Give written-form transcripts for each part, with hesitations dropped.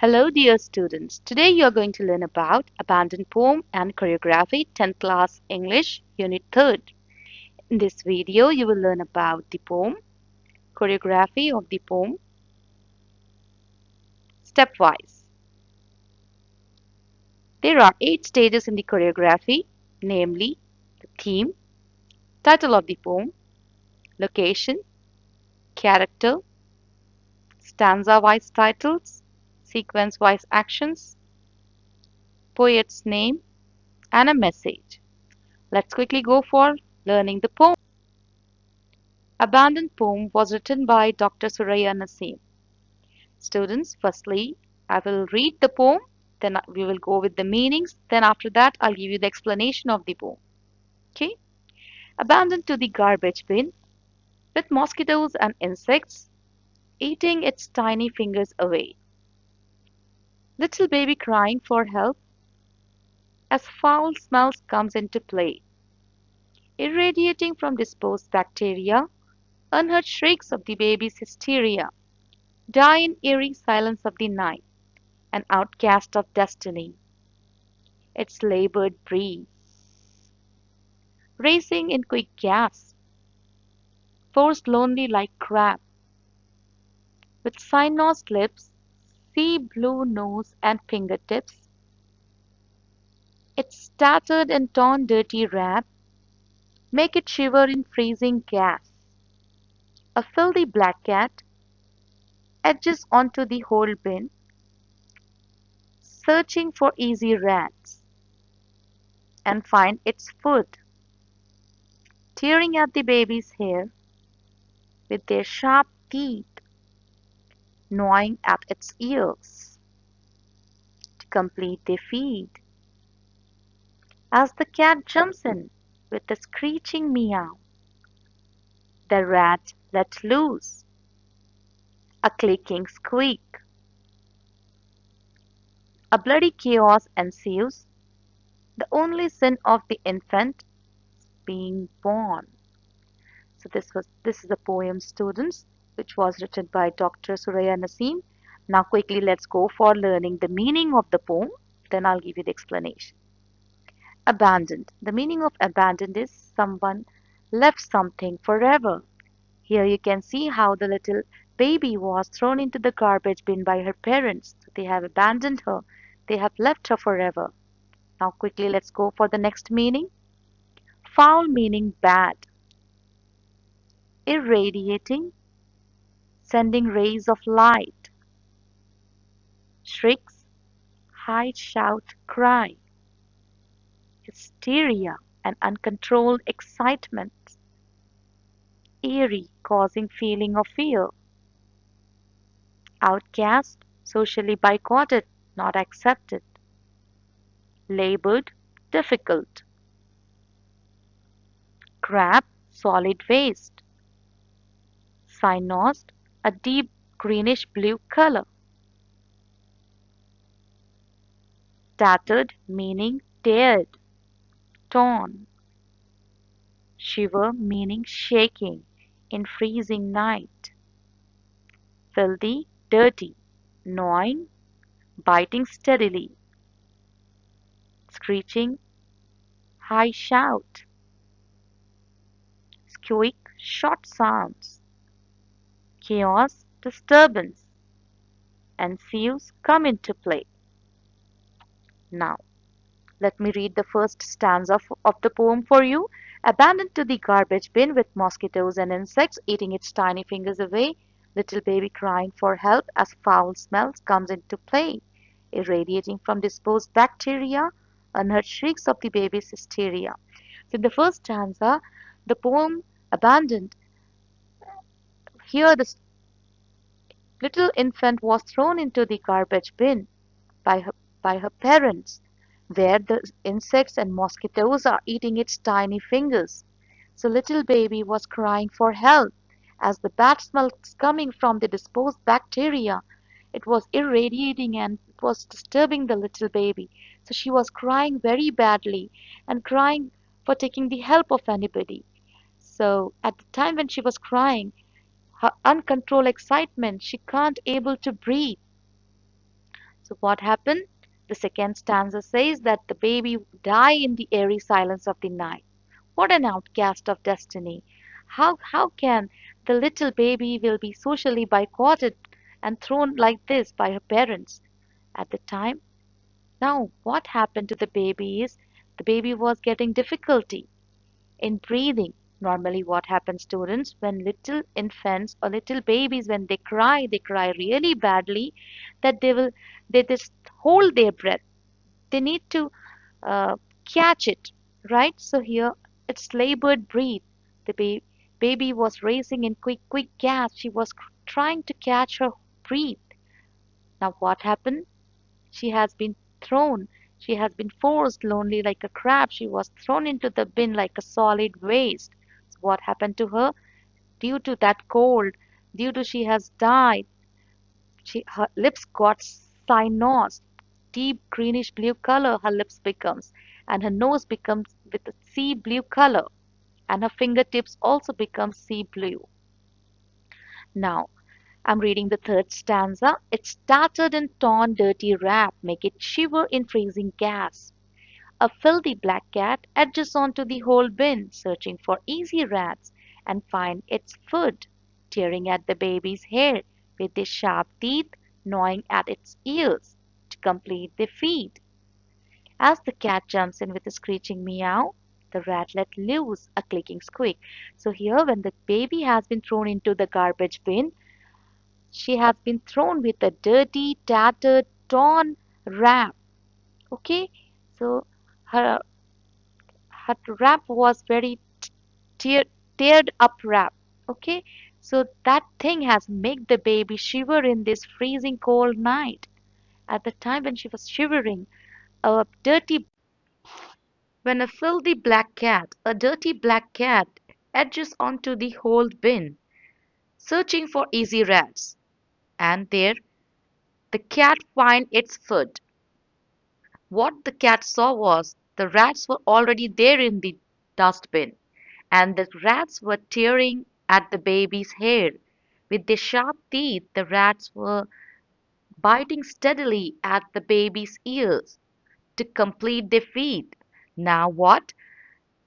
Hello, dear students. Today you are going to learn about Abandoned Poem and Choreography 10th Class English Unit 3rd. In this video, you will learn about the poem, choreography of the poem, stepwise. There are 8 stages in the choreography, namely the theme, title of the poem, location, character, stanza-wise titles, sequence-wise actions, poet's name, and a message. Let's quickly go for learning the poem. Abandoned Poem was written by Dr. Suraya Naseem. Students, firstly, I will read the poem, then we will go with the meanings, then after that I'll give you the explanation of the poem. Okay? Abandoned to the garbage bin, with mosquitoes and insects eating its tiny fingers away. Little baby crying for help as foul smells comes into play. Irradiating from disposed bacteria, unheard shrieks of the baby's hysteria die in eerie silence of the night. An outcast of destiny, its labored breath, racing in quick gasps, forced lonely like crab, with cyan-nosed lips, sea blue nose and fingertips, its tattered and torn dirty wrap, make it shiver in freezing gas. A filthy black cat edges onto the whole bin, searching for easy rats, and find its food, tearing at the baby's hair with their sharp teeth, gnawing at its ears to complete their feed. As the cat jumps in with a screeching meow, the rat let loose a clicking squeak. A bloody chaos ensues, the only sin of the infant being born. So this is a poem, students, which was written by Dr. Suraya Naseem. Now quickly let's go for learning the meaning of the poem. Then I'll give you the explanation. Abandoned. The meaning of abandoned is someone left something forever. Here you can see how the little baby was thrown into the garbage bin by her parents. They have abandoned her. They have left her forever. Now quickly let's go for the next meaning. Foul meaning bad. Irradiating, sending rays of light. Shrieks, high shout, cry. Hysteria and uncontrolled excitement. Eerie, causing feeling of fear. Outcast, socially boycotted, not accepted. Labored, difficult. Crab, solid waste. Cyanosed, a deep greenish blue color. Tattered, meaning teared, torn. Shiver, meaning shaking in freezing night. Filthy, dirty, gnawing, biting steadily. Screeching, high shout. Squeak, short sounds. Chaos, disturbance, and sieves come into play. Now, let me read the first stanza of the poem for you. Abandoned to the garbage bin with mosquitoes and insects eating its tiny fingers away, little baby crying for help as foul smells comes into play, irradiating from disposed bacteria, unheard shrieks of the baby's hysteria. So in the first stanza, the poem Abandoned, here the little infant was thrown into the garbage bin by her parents, where the insects and mosquitoes are eating its tiny fingers. So little baby was crying for help as the bad smell coming from the disposed bacteria. It was irradiating and it was disturbing the little baby. So she was crying very badly and crying for taking the help of anybody. So at the time when she was crying, her uncontrolled excitement, she can't able to breathe. So what happened? The second stanza says that the baby died in the airy silence of the night. What an outcast of destiny! How can the little baby will be socially boycotted and thrown like this by her parents at the time? Now, what happened to the baby is the baby was getting difficulty in breathing. Normally, what happens, students, when little infants or little babies, when they cry really badly, that they just hold their breath. They need to uh, catch it, right? So here it's labored breath. The baby was racing in quick gasps. She was trying to catch her breath. Now, what happened? She has been thrown. She has been forced, lonely like a crab. She was thrown into the bin like a solid waste. So what happened to her? Due to that cold, due to she has died, her lips got cyanosed. Deep greenish blue color her lips becomes, and her nose becomes with a sea blue color, and her fingertips also become sea blue. Now, I'm reading the third stanza. It's tattered and torn, dirty wrap, make it shiver in freezing gas. A filthy black cat edges onto the whole bin, searching for easy rats, and find its food, tearing at the baby's hair with their sharp teeth, gnawing at its ears to complete the feed. As the cat jumps in with a screeching meow, the rat let loose a clicking squeak. So here, when the baby has been thrown into the garbage bin, she has been thrown with a dirty, tattered, torn wrap. Okay, so her her wrap was very tear, teared up wrap. Okay, so that thing has made the baby shiver in this freezing cold night. At the time when she was shivering, a dirty when a dirty black cat edges onto the whole bin, searching for easy rats, and there the cat find its food. What the cat saw was the rats were already there in the dustbin, and the rats were tearing at the baby's hair. With their sharp teeth, the rats were biting steadily at the baby's ears to complete their feed. Now what?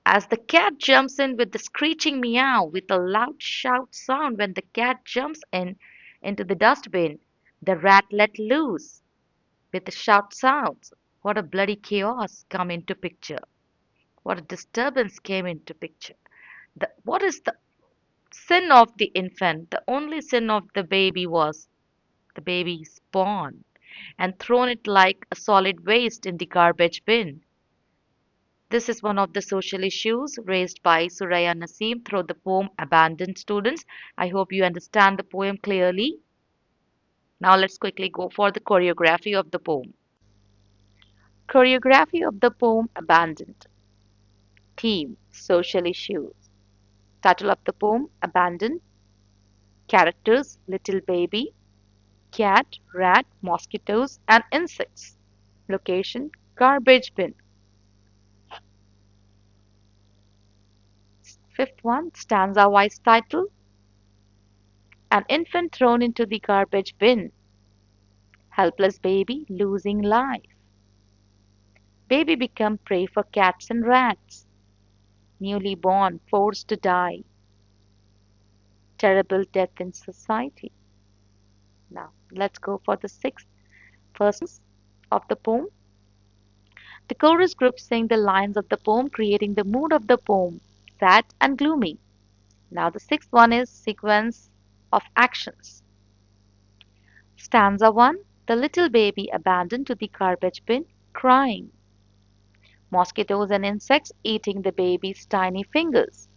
As the cat jumps in with the screeching meow with a loud shout sound when the cat jumps in into the dustbin, the rat let loose with the shout sounds. What a bloody chaos come into picture. What a disturbance came into picture. What is the sin of the infant? The only sin of the baby was the baby spawned and thrown it like a solid waste in the garbage bin. This is one of the social issues raised by Suraya Naseem through the poem Abandoned Students. I hope you understand the poem clearly. Now let's quickly go for the choreography of the poem. Choreography of the poem Abandoned. Theme Social issues. Title of the poem Abandoned. Characters Little baby, cat, rat, mosquitoes, and insects. Location Garbage bin. Fifth one stanza wise title An infant thrown into the garbage bin. Helpless baby losing life. Baby become prey for cats and rats. Newly born forced to die. Terrible death in society. Now let's go for the sixth verse of the poem. The chorus group sing the lines of the poem, creating the mood of the poem, sad and gloomy. Now the sixth one is sequence of actions. Stanza 1. The little baby abandoned to the garbage bin, crying. Mosquitoes and insects eating the baby's tiny fingers.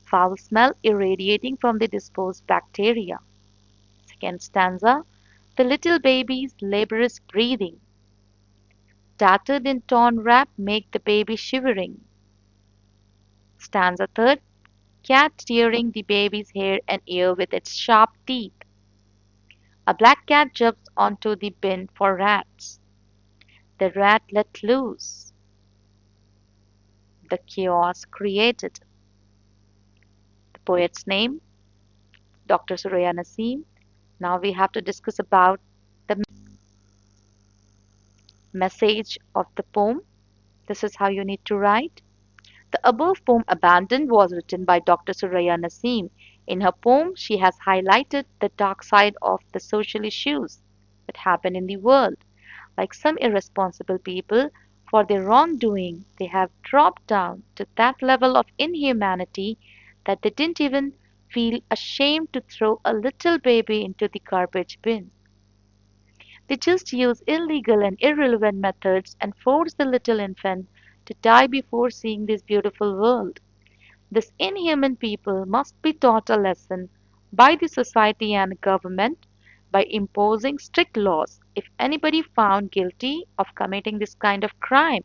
Foul smell irradiating from the disposed bacteria. Second stanza. The little baby's laborious breathing. Tattered and torn wrap make the baby shivering. Stanza third. Cat tearing the baby's hair and ear with its sharp teeth. A black cat jumps onto the bin for rats. The rat let loose. The chaos created. The poet's name, Dr. Suraya Naseem. Now we have to discuss about the Message of the poem. This is how you need to write. The above poem, Abandoned, was written by Dr. Suraya Naseem. In her poem, she has highlighted the dark side of the social issues that happen in the world. Like some irresponsible people, for their wrongdoing, they have dropped down to that level of inhumanity that they didn't even feel ashamed to throw a little baby into the garbage bin. They just use illegal and irrelevant methods and force the little infant to die before seeing this beautiful world. These inhuman people must be taught a lesson by the society and government by imposing strict laws. If anybody found guilty of committing this kind of crime,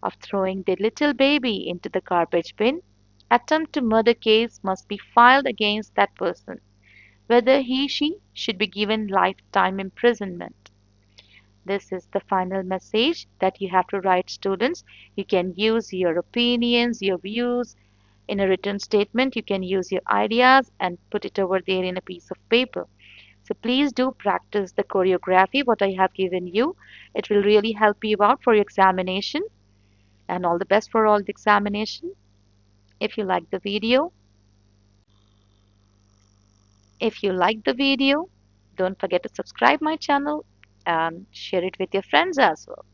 of throwing the little baby into the garbage bin, attempt to murder case must be filed against that person, whether he/she should be given lifetime imprisonment. This is the final message that you have to write, students. You can use your opinions, your views in a written statement. You can use your ideas and put it over there in a piece of paper. So please do practice the choreography, what I have given you. It will really help you out for your examination. And all the best for all the examination. If you like the video, if you like the video, don't forget to subscribe my channel and share it with your friends as well.